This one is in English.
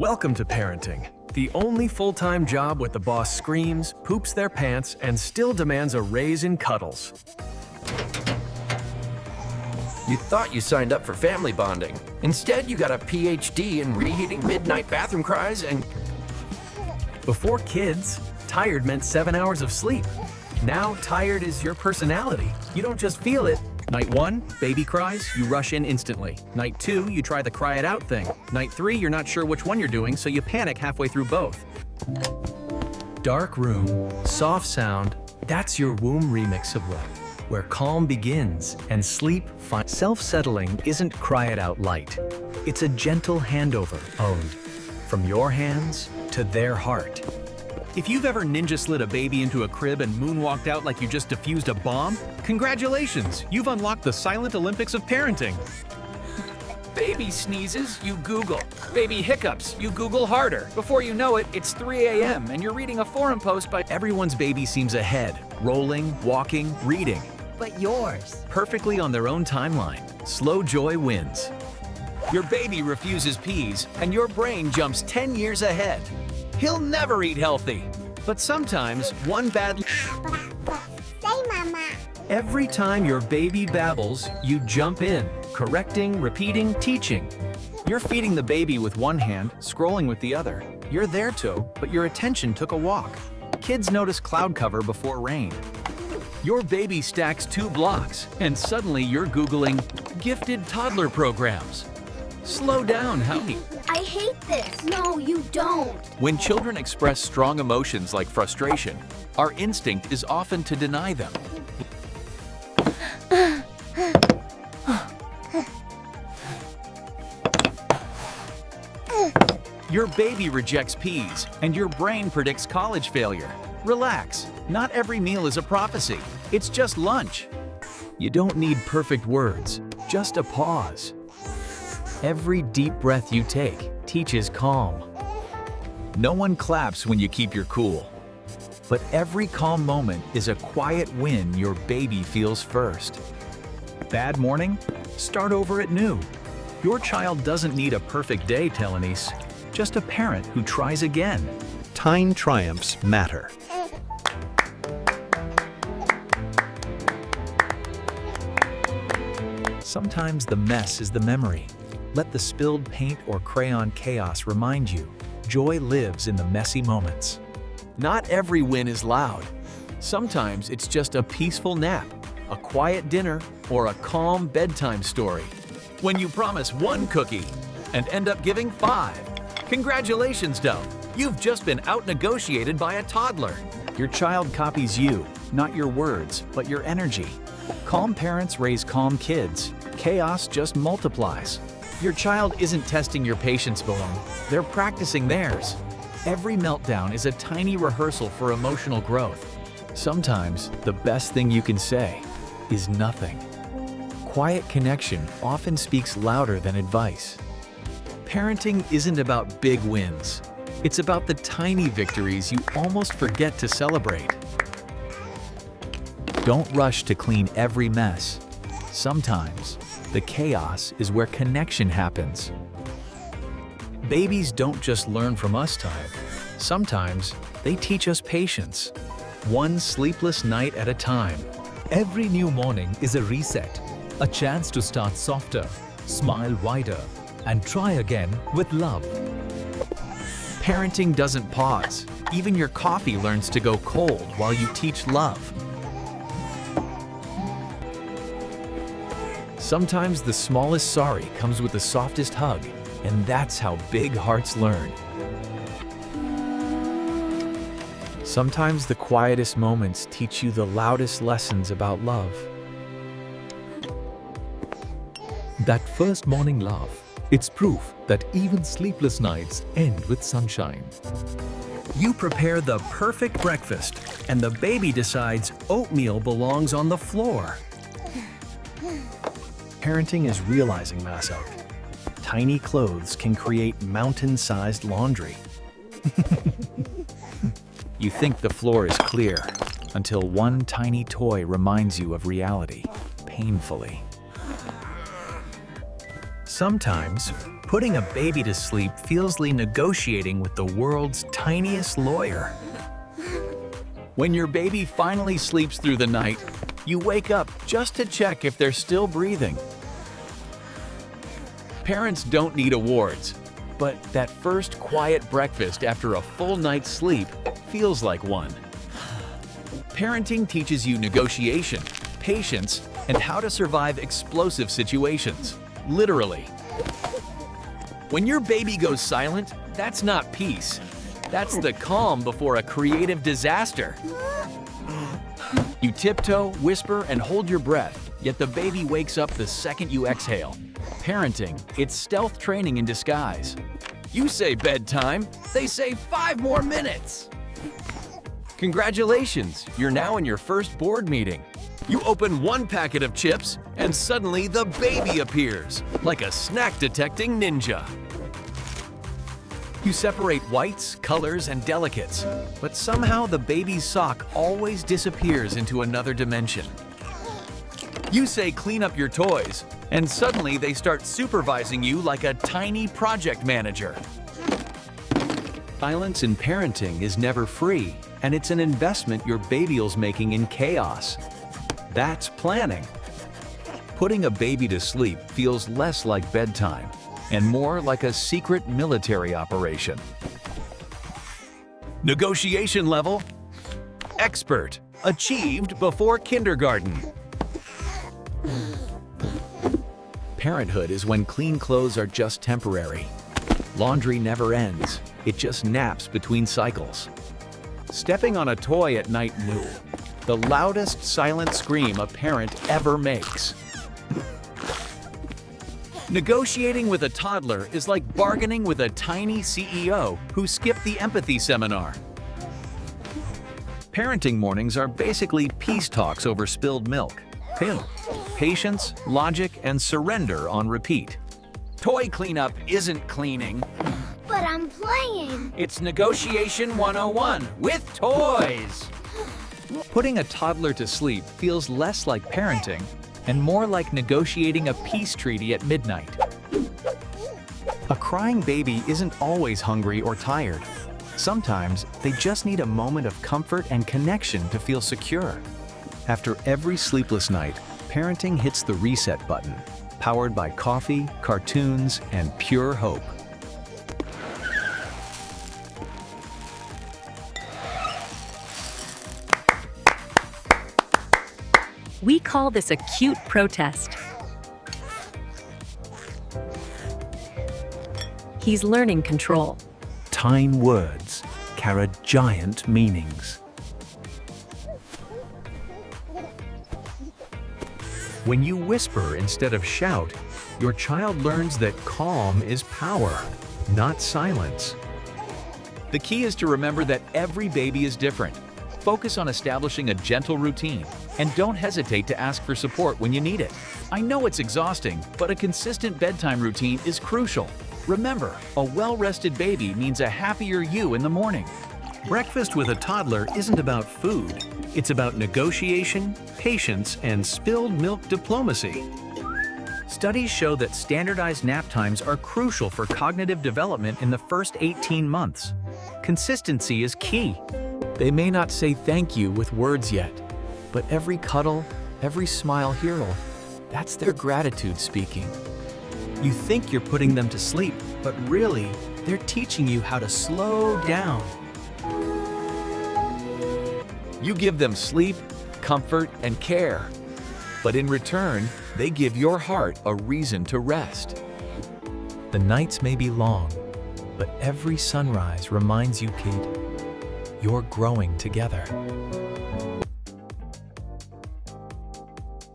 Welcome to parenting, the only full-time job with the boss screams, poops their pants, and still demands a raise in cuddles. You thought you signed up for family bonding. Instead, you got a PhD in reheating midnight bathroom cries and... Before kids, tired meant 7 hours of sleep. Now, tired is your personality. You don't just feel it. Night 1, baby cries, you rush in instantly. Night 2, you try the cry it out thing. Night 3, you're not sure which one you're doing, so you panic halfway through both. Dark room, soft sound, that's your womb remix of love, where calm begins and sleep finds. Self-settling isn't cry it out light. It's a gentle handover owned from your hands to their heart. If you've ever ninja slid a baby into a crib and moonwalked out like you just defused a bomb, congratulations! You've unlocked the silent Olympics of parenting. Baby sneezes, you Google. Baby hiccups, you Google harder. Before you know it, it's 3 a.m. and you're reading a forum post by... Everyone's baby seems ahead, rolling, walking, reading. But yours. Perfectly on their own timeline. Slow joy wins. Your baby refuses peas, and your brain jumps 10 years ahead. He'll never eat healthy. But sometimes, one bad... Say mama. Every time your baby babbles, you jump in, correcting, repeating, teaching. You're feeding the baby with one hand, scrolling with the other. You're there too, but your attention took a walk. Kids notice cloud cover before rain. Your baby stacks 2 blocks, and suddenly you're Googling gifted toddler programs. Slow down, honey. I hate this. No, you don't. When children express strong emotions like frustration, our instinct is often to deny them. Your baby rejects peas, and your brain predicts college failure. Relax. Not every meal is a prophecy. It's just lunch. You don't need perfect words, just a pause. Every deep breath you take teaches calm. No one claps when you keep your cool. But every calm moment is a quiet win your baby feels first. Bad morning? Start over at noon. Your child doesn't need a perfect day, Telenise. Just a parent who tries again. Tiny triumphs matter. Sometimes the mess is the memory. Let the spilled paint or crayon chaos remind you, joy lives in the messy moments. Not every win is loud. Sometimes it's just a peaceful nap, a quiet dinner, or a calm bedtime story. When you promise 1 cookie and end up giving 5. Congratulations, Doe. You've just been out-negotiated by a toddler. Your child copies you, not your words, but your energy. Calm parents raise calm kids. Chaos just multiplies. Your child isn't testing your patience balloon. They're practicing theirs. Every meltdown is a tiny rehearsal for emotional growth. Sometimes the best thing you can say is nothing. Quiet connection often speaks louder than advice. Parenting isn't about big wins. It's about the tiny victories you almost forget to celebrate. Don't rush to clean every mess. Sometimes, the chaos is where connection happens. Babies don't just learn from us time. Sometimes, they teach us patience. One sleepless night at a time. Every new morning is a reset, a chance to start softer, smile wider, and try again with love. Parenting doesn't pause. Even your coffee learns to go cold while you teach love. Sometimes the smallest sorry comes with the softest hug, and that's how big hearts learn. Sometimes the quietest moments teach you the loudest lessons about love. That first morning laugh, it's proof that even sleepless nights end with sunshine. You prepare the perfect breakfast, and the baby decides oatmeal belongs on the floor. Parenting is realizing Maso. Tiny clothes can create mountain-sized laundry. You think the floor is clear until one tiny toy reminds you of reality, painfully. Sometimes, Putting a baby to sleep feels like negotiating with the world's tiniest lawyer. When your baby finally sleeps through the night, you wake up just to check if they're still breathing. Parents don't need awards, but that first quiet breakfast after a full night's sleep feels like one. Parenting teaches you negotiation, patience, and how to survive explosive situations, literally. When your baby goes silent, that's not peace. That's the calm before a creative disaster. You tiptoe, whisper, and hold your breath, yet the baby wakes up the second you exhale. Parenting, it's stealth training in disguise. You say bedtime, they say 5 more minutes. Congratulations, you're now in your first board meeting. You open one packet of chips, and suddenly the baby appears, like a snack-detecting ninja. You separate whites, colors, and delicates, but somehow the baby's sock always disappears into another dimension. You say clean up your toys, and suddenly they start supervising you like a tiny project manager. Silence in parenting is never free, and it's an investment your baby's making in chaos. That's planning. Putting a baby to sleep feels less like bedtime and more like a secret military operation. Negotiation level, expert, achieved before kindergarten. Parenthood is when clean clothes are just temporary. Laundry never ends, it just naps between cycles. Stepping on a toy at night, the loudest silent scream a parent ever makes. Negotiating with a toddler is like bargaining with a tiny CEO who skipped the empathy seminar. Parenting mornings are basically peace talks over spilled milk. Patience, logic, and surrender on repeat. Toy cleanup isn't cleaning. But I'm playing. It's Negotiation 101 with toys. Putting a toddler to sleep feels less like parenting and more like negotiating a peace treaty at midnight. A crying baby isn't always hungry or tired. Sometimes they just need a moment of comfort and connection to feel secure. After every sleepless night, parenting hits the reset button, powered by coffee, cartoons, and pure hope. We call this a cute protest. He's learning control. Tiny words carry giant meanings. When you whisper instead of shout, your child learns that calm is power, not silence. The key is to remember that every baby is different. Focus on establishing a gentle routine, and don't hesitate to ask for support when you need it. I know it's exhausting, but a consistent bedtime routine is crucial. Remember, a well-rested baby means a happier you in the morning. Breakfast with a toddler isn't about food. It's about negotiation, patience, and spilled milk diplomacy. Studies show that standardized nap times are crucial for cognitive development in the first 18 months. Consistency is key. They may not say thank you with words yet, but every cuddle, every smile hero, that's their gratitude speaking. You think you're putting them to sleep, but really, they're teaching you how to slow down. You give them sleep, comfort, and care. But in return, they give your heart a reason to rest. The nights may be long, but every sunrise reminds you, kid, you're growing together.